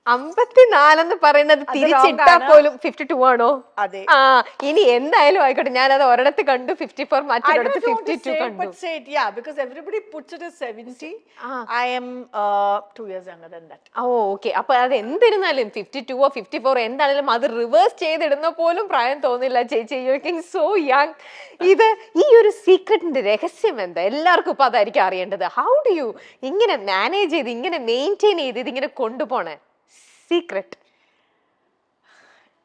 54 പറയുന്നത് തിരിച്ചിട്ടാ പോലും 52 ആണോ? അതെ. ആ ഇനി എന്തായാലും ആയിക്കോട്ടെ, ഞാൻ അത് ഒരിടത്ത് കണ്ടു 54, മറ്റൊരിടത്ത് 52 കണ്ടു. But say it, yeah, because everybody puts it as 70. I am 2 years younger than that. ഓ ഓക്കെ. അപ്പൊ അത് എന്തിരുന്നാലും 52ഓ 54 എന്താണെങ്കിലും അത് റിവേഴ്സ് ചെയ്തിടുന്ന പോലും പ്രായം തോന്നില്ല ചേച്ചി. You looking so young. ഇത് ഈ ഒരു സീക്രട്ടിന്റെ രഹസ്യം എന്താ? എല്ലാവർക്കും ഇപ്പൊ അതായിരിക്കും അറിയേണ്ടത്. ഹൗ ഡു യു ഇങ്ങനെ മാനേജ് ചെയ്ത് ഇങ്ങനെ മെയിൻറ്റെയിൻ ചെയ്ത് ഇതിങ്ങനെ കൊണ്ടുപോണേ? സീക്രട്ട്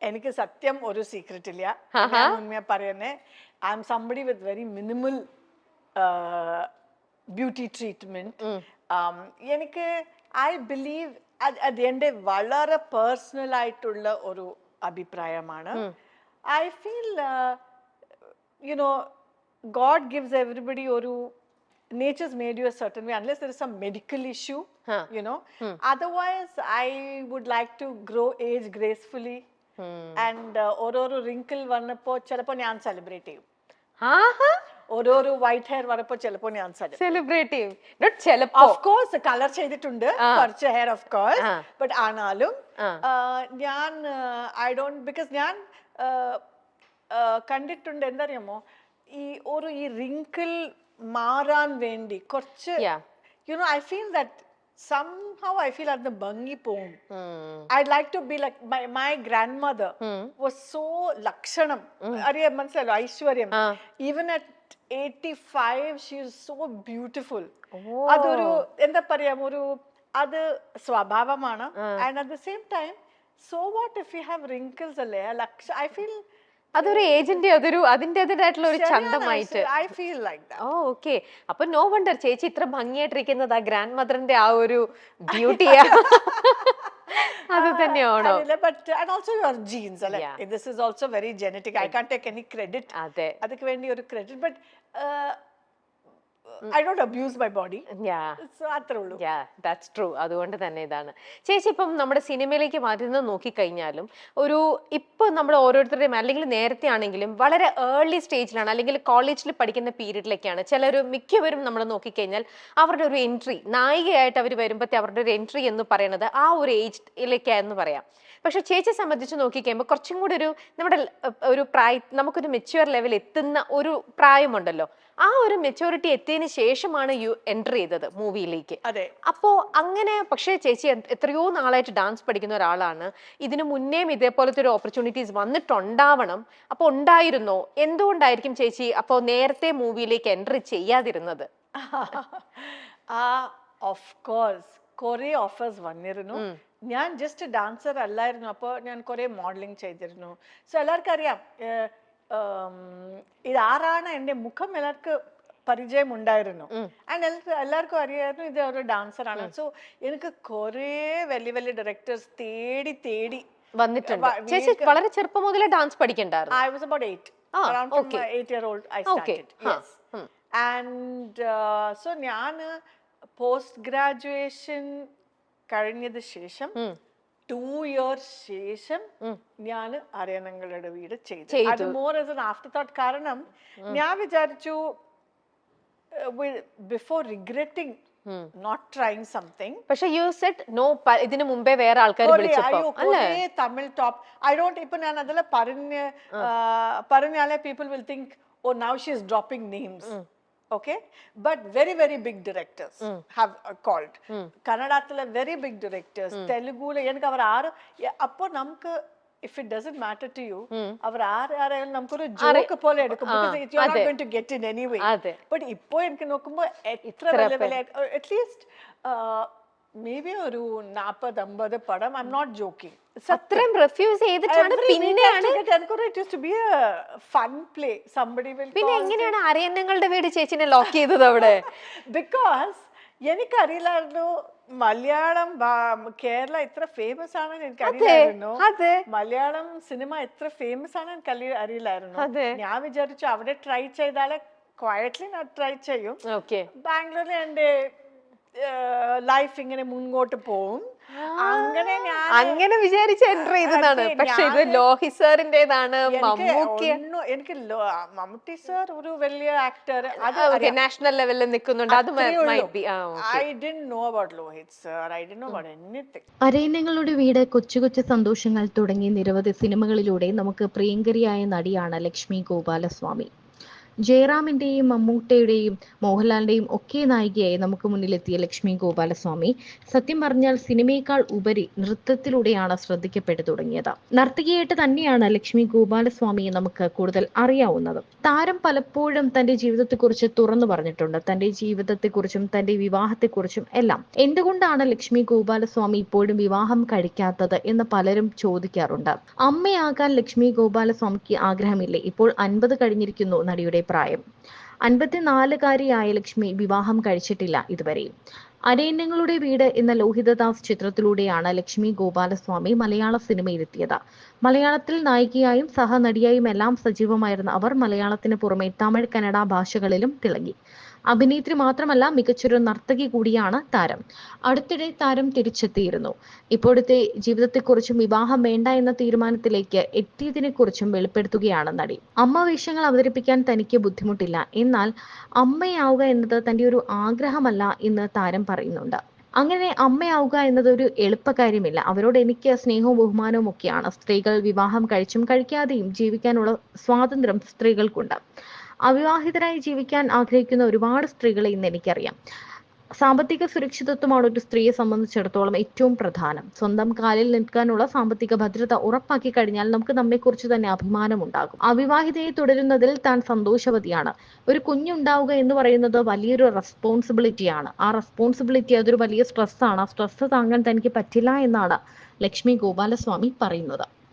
എനിക്ക് സത്യം ഒരു സീക്രട്ട് ഇല്ല. ഞാൻ ഉണ്മയാ പറയുന്നേ. I M somebody with very minimal beauty treatment. എനിക്ക് ഐ ബിലീവ് അതെന്റെ വളരെ പേഴ്സണൽ ആയിട്ടുള്ള ഒരു അഭിപ്രായമാണ്. I feel you know God gives everybody ഒരു nature's made you a certain way unless there is some medical issue, you know. Otherwise I would like to grow age gracefully. And ഓരോരോ wrinkle വന്നപ്പോ ചിലപ്പോ ഞാൻ celebrate ചെയ്യും. ഓരോരോ white hair വന്നപ്പോ ചിലപ്പോ ഞാൻ സെലിബ്രേറ്റ് ചെയ്യും. നോട്ട് ചിലപ്പോ, ഓഫ് കോഴ്സ് കളർ ചെയ്തിട്ടുണ്ട് കുറച്ച് ഹെയർ, ഓഫ് കോഴ്സ്. ബട്ട് ആണാലും ഞാൻ ഐ ഡോണ്ട്, ബിക്കോസ് ഞാൻ കണ്ടിട്ടുണ്ട് എന്തറിയാമോ, ഈ wrinkle മാറാൻ വേണ്ടി കുറച്ച് you know I feel that somehow I feel at the bangi poem. I'd like to be like my grandmother was so lakshanam. Ariya manasalo aishwaryam. Even at 85 she is so beautiful. Adoru enda pariyam oru adu swabhavamana. And at the same time, so what if we have wrinkles alle? I feel അതൊരു ഏജിന്റെ അതിൻ്റെതായിട്ടുള്ള ഒരു ചന്തമായിട്ട് I feel like that. ഓ okay. അപ്പൊ no wonder ചേച്ചി ഇത്ര ഭംഗിയായിട്ടിരിക്കുന്നത് ആ ഗ്രാൻഡ് മദറിന്റെ ആ ഒരു ബ്യൂട്ടിയാ. അത് തന്നെയാണോ? But and also your genes, this is also very genetic. I can't take any credit. അതെ, adukku vendi oru credit, but I don't abuse my body. So അത്രേ ഉള്ളൂ. That's true. അതുകൊണ്ട് തന്നെ ഇതാണ് ചേച്ചി. ഇപ്പം നമ്മുടെ സിനിമയിലേക്ക് മാറ്റുന്നത് നോക്കിക്കഴിഞ്ഞാലും ഇപ്പൊ നമ്മുടെ ഓരോരുത്തരുടെയും, അല്ലെങ്കിൽ നേരത്തെ ആണെങ്കിലും വളരെ ഏർലി സ്റ്റേജിലാണ്, അല്ലെങ്കിൽ കോളേജിൽ പഠിക്കുന്ന പീരീഡിലേക്കാണ് മിക്കവരും നമ്മൾ നോക്കിക്കഴിഞ്ഞാൽ അവരുടെ ഒരു എൻട്രി, നായികയായിട്ട് അവർ വരുമ്പോഴത്തെ അവരുടെ ഒരു എൻട്രി എന്ന് പറയുന്നത് ആ ഒരു ഏജിലേക്കാന്ന് പറയാം. പക്ഷെ ചേച്ചിയെ സംബന്ധിച്ച് നോക്കിക്കഴിയുമ്പോൾ കുറച്ചും കൂടി നമ്മുടെ ഒരു നമുക്കൊരു മെച്യൂർ ലെവൽ എത്തുന്ന ഒരു പ്രായമുണ്ടല്ലോ, ആ ഒരു മെച്യൂരിറ്റി എത്തിയതിന് ശേഷമാണ് എൻ്റർ ചെയ്തത് മൂവിയിലേക്ക്. അപ്പോ അങ്ങനെ, പക്ഷേ ചേച്ചി എത്രയോ നാളായിട്ട് ഡാൻസ് പഠിക്കുന്ന ഒരാളാണ്. ഇതിനു മുന്നേയും ഇതേപോലത്തെ ഒരു ഓപ്പർച്യൂണിറ്റീസ് വന്നിട്ടുണ്ടാവണം. അപ്പൊ ഉണ്ടായിരുന്നോ? എന്തുകൊണ്ടായിരിക്കും ചേച്ചി അപ്പോ നേരത്തെ മൂവിയിലേക്ക് എൻ്റർ ചെയ്യാതിരുന്നത്? ഓഫ് കോഴ്സ് കുറെ ഓഫേഴ്സ് വന്നിരുന്നു. ഞാൻ ജസ്റ്റ് ഡാൻസർ അല്ലായിരുന്നു. അപ്പോൾ ഞാൻ കുറെ മോഡലിംഗ് ചെയ്തിരുന്നു. സോ എല്ലാവർക്കും അറിയാം ഇതാരാണ്, എൻ്റെ മുഖം എല്ലാവർക്കും പരിചയം ഉണ്ടായിരുന്നു. ആൻഡ് എല്ലാവർക്കും അറിയായിരുന്നു ഇത് ഒരു ഡാൻസർ ആണ്. സോ എനിക്ക് കുറെ വലിയ വലിയ ഡയറക്ടേഴ്സ് തേടി വന്നിട്ടുണ്ട്. ചേച്ചി വളരെ ചെറുപ്പം മുതലേ dance പഠിക്കണ്ടായിരുന്നു? I was about 8. Around 8-year-old I started. Yes. And so ഞാൻ പോസ്റ്റ് ഗ്രാജുവേഷൻ കഴിഞ്ഞത് ശേഷം 2 years ശേഷം ഞാൻ അറിയണങ്ങളുടെ വീട് ചെയ്തു. അത് മോർ ആസ് an afterthought. കാരണം ഞാൻ വിചാരിച്ചു before regretting not trying something. പക്ഷേ you said no. ഇതിനു മുമ്പേ വേറെ ആൾക്കാർ വിളിച്ചപ്പോൾ അല്ലേ? തമിഴ് ടോപ്പ് I don't, ഇപ്പൊ ഞാൻ അതിൽ പറഞ്ഞാലേ people will think oh now she is dropping names. Okay, but very very big directors have called. Kannadathile very big directors, Telugule enakku avar aaru appo namukku, if it doesn't matter to you, avar aaru namukku oru joke pole edukkum, because you are not going to get in anyway. But ippo enakku nokkumbo etra vele at least maybe oru 40-50 padam. I'm not joking. അത്രയും refuse ചെയ്തിട്ടാണ് പിന്നെയാണ് it used to be a fun play. Somebody will പിന്നെ എങ്ങനെയാണ് അറിയന്നങ്ങളുടെ വീട് ചേച്ചിനെ lock ചെയ്തത് അവിടെ? Because എനിക്കറിയില്ലായിരുന്നു മലയാളം കേരള ഇത്ര ഫേമസ് ആണെന്ന് എനിക്കറിയില്ലായിരുന്നു. മലയാളം സിനിമ എത്ര ഫേമസ് ആണെന്ന് എനിക്ക് അറിയില്ലായിരുന്നു. ഞാൻ വിചാരിച്ചു അവിടെ ട്രൈ ചെയ്താലേ ക്വയറ്റ്ലി ഞാൻ ട്രൈ ചെയ്യും. ബാംഗ്ലൂരിൽ എൻ്റെ ലൈഫ് ഇങ്ങനെ മുൻപോട്ട് പോവും. അങ്ങനെ ഞാൻ അങ്ങനെ വിചാരിച്ച് എൻ്റർ ചെയ്തതാണ്. അതെ, പക്ഷെ ഇത് ലോഹി സാറിൻ്റെതാണ്, മമ്മൂക്കി മമ്മൂട്ടി സർ ഒരു വലിയ ആക്ടർ, അത് നാഷണൽ ലെവലിൽ നിൽക്കുന്നുണ്ട്. അത് might be. I didn't know about Lohit sir. I didn't know about anything. അരയന്നങ്ങളുടെ വീട്, കൊച്ചു കൊച്ചു സന്തോഷങ്ങൾ തുടങ്ങി നിരവധി സിനിമകളിലൂടെ നമുക്ക് പ്രിയങ്കരിയായ നടിയാണ് ലക്ഷ്മി ഗോപാലസ്വാമി. ജയറാമിന്റെയും മമ്മൂട്ടിയുടെയും മോഹൻലാലിന്റെയും ഒക്കെ നായികയായി നമുക്ക് മുന്നിലെത്തിയ ലക്ഷ്മി ഗോപാലസ്വാമി സത്യം പറഞ്ഞാൽ സിനിമയേക്കാൾ ഉപരി നൃത്തത്തിലൂടെയാണ് ശ്രദ്ധിക്കപ്പെട്ടു തുടങ്ങിയത്. നർത്തകിയായിട്ട് തന്നെയാണ് ലക്ഷ്മി ഗോപാലസ്വാമിയെ നമുക്ക് കൂടുതൽ അറിയാവുന്നത്. താരം പലപ്പോഴും തന്റെ ജീവിതത്തെക്കുറിച്ച് തുറന്നു പറഞ്ഞിട്ടുണ്ട്. തന്റെ ജീവിതത്തെക്കുറിച്ചും തന്റെ വിവാഹത്തെക്കുറിച്ചും എല്ലാം. എന്തുകൊണ്ടാണ് ലക്ഷ്മി ഗോപാലസ്വാമി ഇപ്പോഴും വിവാഹം കഴിക്കാത്തത് എന്ന് പലരും ചോദിക്കാറുണ്ട്. അമ്മയാകാൻ ലക്ഷ്മി ഗോപാലസ്വാമിക്ക് ആഗ്രഹമില്ലേ? ഇപ്പോൾ 50 കഴിഞ്ഞിരിക്കുന്നു നടിയുടെ പ്രായം. 54-കാരിയായ ലക്ഷ്മി വിവാഹം കഴിച്ചിട്ടില്ല ഇതുവരെയും. അരയന്നങ്ങളുടെ വീട് എന്ന ലോഹിതദാസ് ചിത്രത്തിലൂടെയാണ് ലക്ഷ്മി ഗോപാലസ്വാമി മലയാള സിനിമയിലെത്തിയത്. മലയാളത്തിൽ നായികയായും സഹനടിയായും എല്ലാം സജീവമായിരുന്ന അവർ മലയാളത്തിന് പുറമെ തമിഴ്, കന്നഡ ഭാഷകളിലും തിളങ്ങി. അഭിനേത്രി മാത്രമല്ല, മികച്ചൊരു നർത്തകി കൂടിയാണ് താരം. അടുത്തിടെ താരം തിരിച്ചെത്തിയിരുന്നു. ഇപ്പോഴത്തെ ജീവിതത്തെക്കുറിച്ചും വിവാഹം വേണ്ട എന്ന തീരുമാനത്തിലേക്ക് എത്തിയതിനെക്കുറിച്ചും വെളിപ്പെടുത്തുകയാണ് നടി. അമ്മ വേഷങ്ങൾ അവതരിപ്പിക്കാൻ തനിക്ക് ബുദ്ധിമുട്ടില്ല, എന്നാൽ അമ്മയാവുക എന്നത് തന്റെ ഒരു ആഗ്രഹമല്ല എന്ന് താരം പറയുന്നുണ്ട്. അങ്ങനെ അമ്മയാവുക എന്നത് ഒരു എളുപ്പകാര്യമില്ല. അവരോട് എനിക്ക് സ്നേഹവും ബഹുമാനവും ഒക്കെയാണ്. സ്ത്രീകൾ വിവാഹം കഴിച്ചും കഴിക്കാതെയും ജീവിക്കാനുള്ള സ്വാതന്ത്ര്യം സ്ത്രീകൾക്കുണ്ട്. അവിവാഹിതരായി ജീവിക്കാൻ ആഗ്രഹിക്കുന്ന ഒരുപാട് സ്ത്രീകളെ ഇന്ന് എനിക്കറിയാം. സാമ്പത്തിക സുരക്ഷിതത്വമാണ് ഒരു സ്ത്രീയെ സംബന്ധിച്ചിടത്തോളം ഏറ്റവും പ്രധാനം. സ്വന്തം കാലിൽ നിൽക്കാനുള്ള സാമ്പത്തിക ഭദ്രത ഉറപ്പാക്കി കഴിഞ്ഞാൽ നമുക്ക് നമ്മെക്കുറിച്ച് തന്നെ അഭിമാനമുണ്ടാകും. അവിവാഹിതയെ തുടരുന്നതിൽ താൻ സന്തോഷവതിയാണ്. ഒരു കുഞ്ഞുണ്ടാവുക എന്ന് പറയുന്നത് വലിയൊരു റെസ്പോൺസിബിലിറ്റിയാണ്. ആ റെസ്പോൺസിബിലിറ്റി അതൊരു വലിയ സ്ട്രെസ്സാണ്. ആ സ്ട്രെസ് താങ്ങാൻ തനിക്ക് പറ്റില്ല എന്നാണ് ലക്ഷ്മി ഗോപാലസ്വാമി പറയുന്നത്.